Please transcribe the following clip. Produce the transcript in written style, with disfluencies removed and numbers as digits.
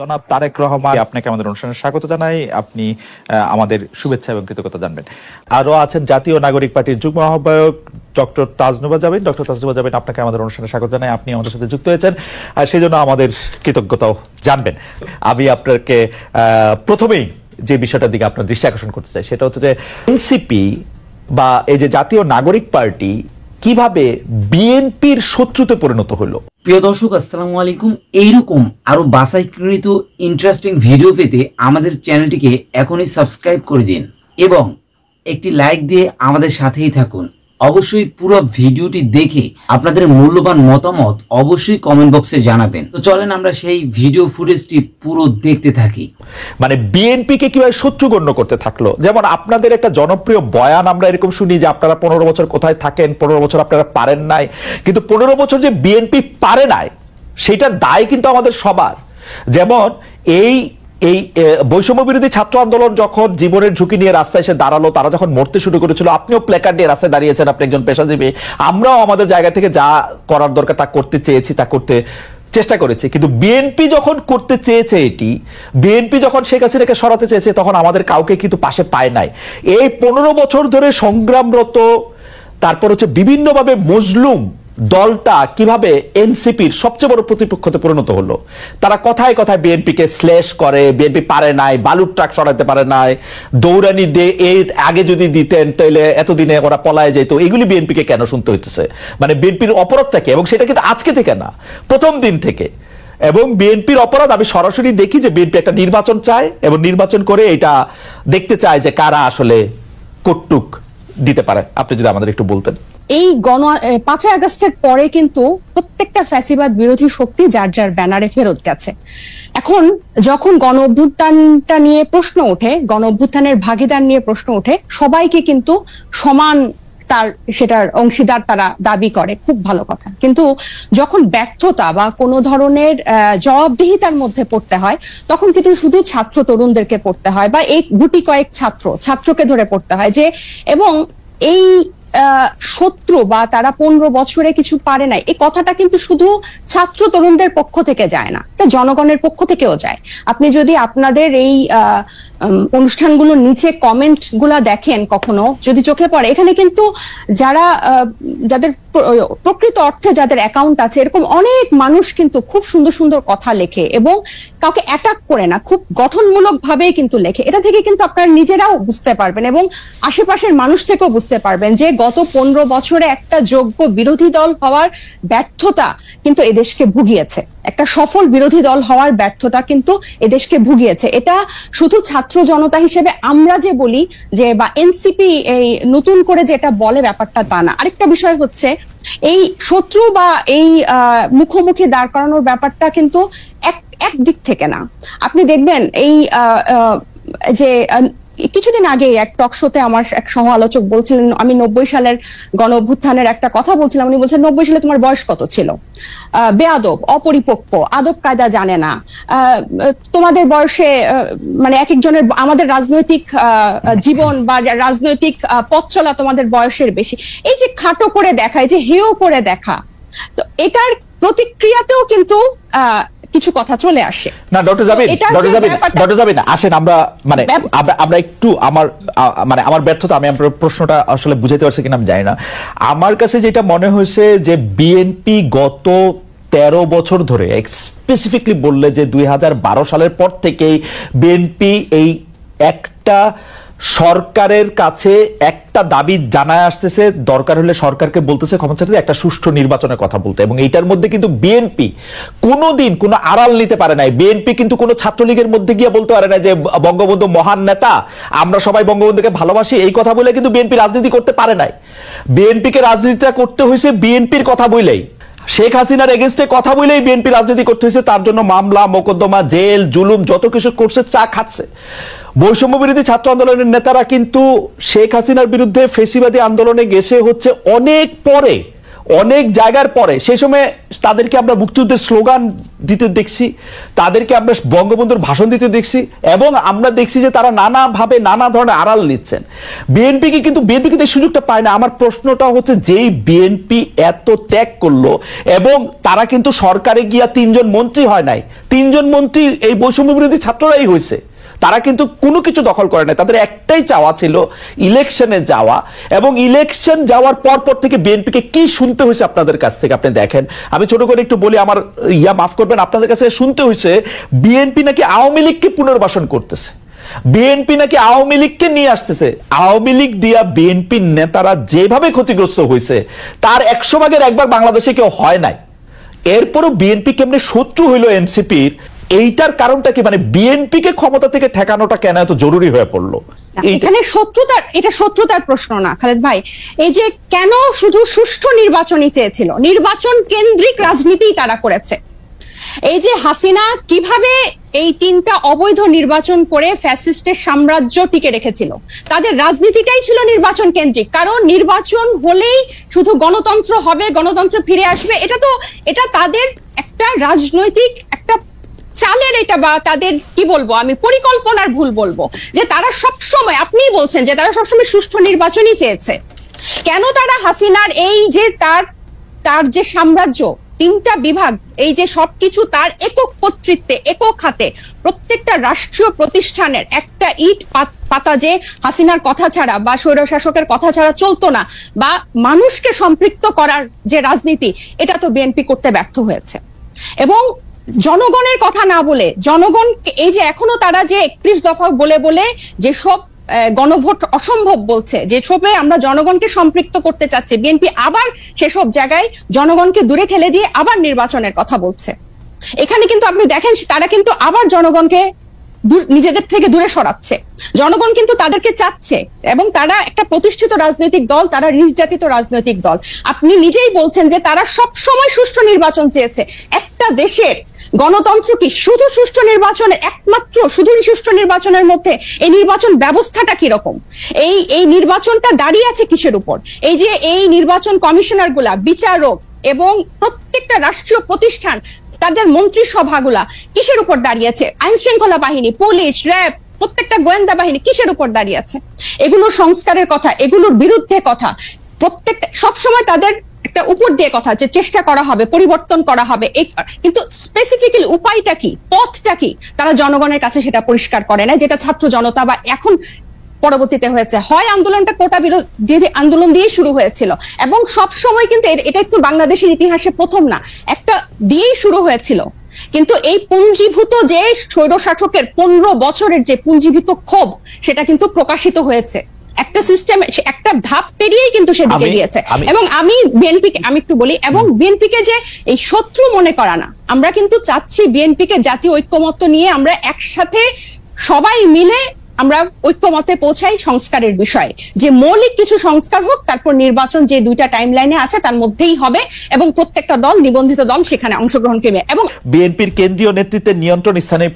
জনাব তারেক রহমান, আপনাকে আমাদের অনুষ্ঠানে স্বাগত জানাই। আপনি আমাদের শুভেচ্ছা এবং কৃতজ্ঞতা জানবেন। আরো আছেন জাতীয় নাগরিক পার্টির যুগ্ম আহ্বায়ক ডক্টর তাজনুবা জাবিন। ডক্টর তাজনুবা জাবিন, আপনাকে আমাদের অনুষ্ঠানে স্বাগত জানাই। আপনি আমাদের সাথে যুক্ত হয়েছেন, সেই জন্য আমাদের কৃতজ্ঞতাও জানবেন। আমি আপনাকে প্রথমেই যে বিষয়টার দিকে আপনার দৃষ্টি আকর্ষণ করতে চাই সেটা হচ্ছে যে এনসিপি বা এই যে জাতীয় নাগরিক পার্টি কিভাবে বিএনপির শত্রুতে পরিণত হলো। প্রিয় দর্শক, আসসালামু আলাইকুম। এইরকম আরো বাছাইকৃত ইন্টারেস্টিং ভিডিও পেতে আমাদের চ্যানেলটিকে এখনই সাবস্ক্রাইব করে দিন এবং একটি লাইক দিয়ে আমাদের সাথেই থাকুন। অবশ্যই পুরো ভিডিওটি দেখে আপনাদের মূল্যবান মতামত অবশ্যই কমেন্ট বক্সে জানাবেন। তো চলেন আমরা সেই ভিডিও ফুটেজটি পুরো দেখতে থাকি। মানে বিএনপি কে কিভাবে শত্রু গণ্য করতে থাকলো। যেমন আপনাদের একটা জনপ্রিয় বয়ান আমরা এরকম শুনি যে আপনারা 15 বছর কোথায় থাকেন, 15 বছর আপনারা পারেন নাই, কিন্তু 15 বছর যে বিএনপি পারে নাই সেটার দায় কিন্তু আমাদের সবার। যেমন এই বৈষম্য বিরোধী ছাত্র আন্দোলন যখন জীবনের ঝুঁকি নিয়ে রাস্তায় এসে দাঁড়ালো, তারা যখন মরতে শুরু করেছিল, আপনিও প্ল্যাকার্ড নিয়ে রাস্তায় দাঁড়িয়েছেন, আপনি একজন পেশাজীবী। আমরাও আমাদের জায়গা থেকে যা করার দরকার তা করতে চেয়েছি, তা করতে চেষ্টা করেছি। কিন্তু বিএনপি যখন করতে চেয়েছে, বিএনপি যখন শেখ হাসিনাকে সরাতে চেয়েছে, তখন আমাদের কাউকে কিন্তু পাশে পায় নাই। এই 15 বছর ধরে সংগ্রামরত, তারপর হচ্ছে বিভিন্নভাবে মজলুম দলটা কিভাবে এনসিপির সবচেয়ে বড় প্রতিপক্ষতে পরিণত হলো। তারা কথায় কথায় বিএনপিকে শ্লেষ করে, বিএনপি পারে নাই, বালুর ট্রাক সরাতে পারে নাই, দৌড়ানি দিয়ে এই আগে যদি দিতেন তাহলে এতদিনে ওরা পলায় যেত। এগুলি বিএনপিকে কেন শুনতে হইতেছে? মানে বিএনপির অপরাধটা কি? এবং সেটা কিন্তু আজকে থেকে না, প্রথম দিন থেকে। এবং বিএনপির অপরাধ আমি সরাসরি দেখি যে বিএনপি একটা নির্বাচন চায় এবং নির্বাচন করে এটা দেখতে চায় যে কারা আসলে কটুক দিতে পারে। আপনি যদি আমাদের একটু বলতেন। এই 5 আগস্টের পরে কিন্তু প্রত্যেকটা ফ্যাসিবাদ বিরোধী শক্তি যার যার ব্যানারে ফেরত গেছে। এখন যখন গণ অভ্যুত্থানটা নিয়ে প্রশ্ন ওঠে, গণ অভ্যুত্থানের ভাগিদার নিয়ে প্রশ্ন ওঠে, সবাইকে কিন্তু সমান সেটার অংশীদার তারা দাবি করে, খুব ভালো কথা। কিন্তু যখন ব্যর্থতা বা কোনো ধরনের জবাবদিহিতার মধ্যে পড়তে হয়, তখন কিন্তু শুধু ছাত্র তরুণদেরকে পড়তে হয় বা এই গুটি কয়েক ছাত্রকে ধরে পড়তে হয় যে, এবং এই শত্রু বা তারা 15 বছরে কিছু পারে নাই, এই কথাটা কিন্তু শুধু ছাত্র তরুণদের পক্ষ থেকে যায় না, তা জনগণের পক্ষ থেকেও যায়। আপনি যদি আপনাদের এই অনুষ্ঠানগুলোর নিচে কমেন্ট গুলা দেখেন, কখনো যদি চোখে পড়ে, এখানে কিন্তু যাদের প্রকৃত অর্থে যাদের অ্যাকাউন্ট আছে, এরকম অনেক মানুষ কিন্তু খুব সুন্দর সুন্দর কথা লেখে এবং কাউকে অ্যাটাক করে না, খুব গঠনমূলক ভাবে কিন্তু লেখে। এটা থেকে কিন্তু আপনারা নিজেরাও বুঝতে পারবেন এবং আশেপাশের মানুষ থেকেও বুঝতে পারবেন যে গত 15 বছরে একটা যোগ্য বিরোধী দল হওয়ার ব্যর্থতা কিন্তু এদেশকে ভুগিয়েছে। একটা সফল বিরোধী দল হওয়ার ব্যর্থতা কিন্তু এদেশকে ভুগিয়েছে। এটা শুধু ছাত্র জনতা হিসেবে আমরা যে বলি যে, বা এনসিপি এই নতুন করে যেটা বলে, ব্যাপারটা তা না। আরেকটা বিষয় হচ্ছে, এই শত্রু বা এই মুখোমুখি দাঁড় করানোর ব্যাপারটা কিন্তু এক দিক থেকে না। আপনি দেখবেন এই যে কিছুদিন আগে এক টক শোতে আমার এক সহ আলোচক বলছিলেন, আমি 90 সালের গণ অভ্যুত্থানের একটা কথা বলছিলাম, উনি বলছেন 90 সালে তোমার বয়স কত ছিল, বেয়াদব, অপরিপক্ক, আদব কায়দা জানে না, তোমাদের বয়সে মানে এক একজনের, আমাদের রাজনৈতিক জীবন বা রাজনৈতিক পথ চলা তোমাদের বয়সের বেশি। এই যে খাটো করে দেখা, এই যে হেয় করে দেখা, তো এটার প্রতিক্রিয়াতেও কিন্তু কিছু কথা চলে আসে। না ডক্টর জাবিন আসেন আমরা একটু আমার ব্যর্থতা, আমি আপনার প্রশ্নটা আসলে বুঝাইতে পারছি কিনা আমি জানি না। আমার কাছে যেটা মনে হয়েছে যে বিএনপি গত 13 বছর ধরে, স্পেসিফিকলি বললে যে 2012 সালের পর থেকেই বিএনপি এই একটা সরকারের কাছে একটা দাবি জানায় আসতেছে, দরকার হলে সরকারকে বলতেছে ক্ষমতা চাইতে একটা সুষ্ঠু নির্বাচনের কথা বলতে। এবং এইটার মধ্যে কিন্তু বিএনপি কোনোদিন কোনো আড়াল নিতে পারে নাই। বিএনপি কিন্তু কোনো ছাত্রলীগের মধ্যে গিয়ে বলতে পারে না যে বঙ্গবন্ধু মহান নেতা, আমরা সবাই বঙ্গবন্ধুকে ভালোবাসি, এই কথা বলে কিন্তু বিএনপি রাজনীতি করতে পারে নাই। বিএনপিকে রাজনীতিটা করতে হয়েছে বিএনপির কথা বলেই, শেখ হাসিনার এগেইনস্টে কথা বলেই বিএনপি রাজনীতি করতে হয়েছে। তার জন্য মামলা, মোকদ্দমা, জেল, জুলুম যত কিছু করছে, চা খাচ্ছে। বৈষম্য বিরোধী ছাত্র আন্দোলনের নেতারা কিন্তু শেখ হাসিনার বিরুদ্ধে ফেসিবাদী আন্দোলনে গেছে হচ্ছে অনেক পরে, অনেক জায়গার পরে সেই সময় তাদেরকে আমরা মুক্তিযুদ্ধের স্লোগান দিতে দেখছি, তাদেরকে আমরা বঙ্গবন্ধুর ভাষণ দিতে দেখছি, এবং আমরা দেখছি যে তারা নানাভাবে নানা ধরনের আড়াল নিচ্ছেন। বিএনপি কিন্তু এই সুযোগটা পায় না। আমার প্রশ্নটা হচ্ছে, যেই বিএনপি এত ত্যাগ করলো, এবং তারা কিন্তু সরকারে গিয়া 3 জন মন্ত্রী হয় নাই, 3 জন মন্ত্রী এই বৈষম্য বিরোধী ছাত্ররাই হয়েছে। তারা কিন্তু কোনো কিছু দখল করে নাই, তাদের একটাই চাওয়া ছিল ইলেকশনে যাওয়া, এবং ইলেকশন যাওয়ার পর থেকে বিএনপিকে কি শুনতে হয়েছে আপনাদের কাছ থেকে আপনি দেখেন। আমি ছোট করে একটু বলি, আমার মাফ করবেন, আপনাদের কাছে শুনতে হয়েছে বিএনপি নাকি আওয়ামী লীগকে পুনর্বাসন করতেছে, বিএনপি নাকি আওয়ামী লীগকে নিয়ে আসতেছে। আওয়ামী লীগ দিয়া বিএনপির নেতারা যেভাবে ক্ষতিগ্রস্ত হয়েছে তার 100 ভাগের 1 ভাগ বাংলাদেশে কেউ হয় নাই। এরপরও বিএনপি কেমনে শত্রু হইল এনসিপির, এইটার কারণটা কি? মানে বিএনপি কে ক্ষমতা থেকে ঠেকানোটা কেন এত জরুরি হয়ে পড়লো? এখানে শত্রুতার প্রশ্ন না খালেদ ভাই, এই যে কেন শুধু সুষ্ঠু নির্বাচনই চেয়েছিল, নির্বাচন কেন্দ্রিক রাজনীতি তারা করেছে। এই যে হাসিনা কিভাবে এই 3টা অবৈধ নির্বাচন করে ফ্যাসিস্টের সাম্রাজ্য টিকে রেখেছিল, তাদের রাজনীতিটাই ছিল নির্বাচন কেন্দ্রিক। কারণ নির্বাচন হলেই শুধু গণতন্ত্র হবে, গণতন্ত্র ফিরে আসবে, এটা তাদের একটা রাজনৈতিক একটা চালের, এটা বা তাদের কি বলবো আমি, পরিকল্পনার ভুল বলবো, যে তারা সবসময়, আপনিই বলছেন যে তারা সবসময় সুষ্ঠু নির্বাচনই চেয়েছে। কেন তারা হাসিনার এই যে তার যে সাম্রাজ্য, 3টা বিভাগ, এই যে সবকিছু তার একক কর্তৃত্বে, একক হাতে, প্রত্যেকটা রাষ্ট্রীয় প্রতিষ্ঠানের একটা ইট পাতা যে হাসিনার কথা ছাড়া বা স্বৈরশাসকের কথা ছাড়া চলতো না, বা মানুষকে সম্পৃক্ত করার যে রাজনীতি, এটা তো বিএনপি করতে ব্যর্থ হয়েছে। এবং জনগণের কথা না বলে, জনগণ এই যে এখনো তারা যে 31 দফা বলে যেসব গণভোট অসম্ভব বলছে, যেসবে আমরা জনগণকে সম্পৃক্ত করতে চাচ্ছি, বিএনপি আবার সেসব জায়গায় জনগণকে দূরে ঠেলে দিয়ে আবার নির্বাচনের কথা বলছে। এখানে কিন্তু আপনি দেখেন তারা কিন্তু আবার জনগণকে নিজেদের থেকে দূরে সরাচ্ছে। জনগণ কিন্তু তাদেরকে চাচ্ছে, এবং তারা একটা প্রতিষ্ঠিত রাজনৈতিক দল, তারা নির্যাতিত রাজনৈতিক দল। আপনি নিজেই বলছেন যে তারা সব সময় সুষ্ঠু নির্বাচন চেয়েছে। একটা দেশের গণতন্ত্র কি শুধু সুষ্ঠু নির্বাচনের, একমাত্র শুধু সুষ্ঠু নির্বাচনের মধ্যে এই নির্বাচন ব্যবস্থাটা কিরকম, এই নির্বাচনটা দাঁড়িয়ে আছে কিসের উপর? এই যে এই নির্বাচন কমিশনার গুলা, বিচারক এবং প্রত্যেকটা রাষ্ট্রীয় প্রতিষ্ঠান, তাদের মন্ত্রিসভাগুলা কিসের উপর দাঁড়িয়েছে? আইন শৃঙ্খলা বাহিনী, পুলিশ, র্যাব, প্রত্যেকটা গোয়েন্দা বাহিনী কিসের উপর দাঁড়িয়ে আছে? এগুলো সংস্কারের কথা, এগুলোর বিরুদ্ধে কথা, প্রত্যেকটা সবসময় তাদের একটা উপর দিয়ে কথা, যে চেষ্টা করা হবে, পরিবর্তন করা হবে, কিন্তু স্পেসিফিক্যালি উপায়টা কি, পথটা কি, তারা জনগণের কাছে সেটা পরিষ্কার করে না। যেটা ছাত্র জনতা বা এখন পরবর্তীতে হয়েছে, হয় আন্দোলনটা কোটা বিরোধী আন্দোলন দিয়ে শুরু হয়েছিল, এবং সব সময় কিন্তু এটা একটু বাংলাদেশের ইতিহাসে প্রথম না, একটা দিয়েই শুরু হয়েছিল। কিন্তু এই পুঞ্জীভূত যে স্বৈরশাসকের 15 বছরের যে পুঞ্জীভূত ক্ষোভ, সেটা কিন্তু প্রকাশিত হয়েছে একটা সিস্টেম, একটা ধাপ পেরিয়েই কিন্তু সেদিকে গিয়েছে। এবং আমি একটু বলি, এবং বিএনপিকে যে এই শত্রু মনে করা না, আমরা কিন্তু চাচ্ছি বিএনপিকে জাতীয় ঐক্যমত্য নিয়ে আমরা একসাথে সবাই মিলে আমরা ঐক্যমতে পৌঁছাই সংস্কারের বিষয়ে, যে মৌলিক কিছু সংস্কার হোক, তারপর নির্বাচন যে 2টা টাইম লাইনে আছে তার মধ্যেই হবে, এবং প্রত্যেকটা দল, নিবন্ধিত দল সেখানে অংশগ্রহণ করবে। এবং বিএনপির কেন্দ্রীয় নেতৃত্বের নিয়ন্ত্রণ স্থানে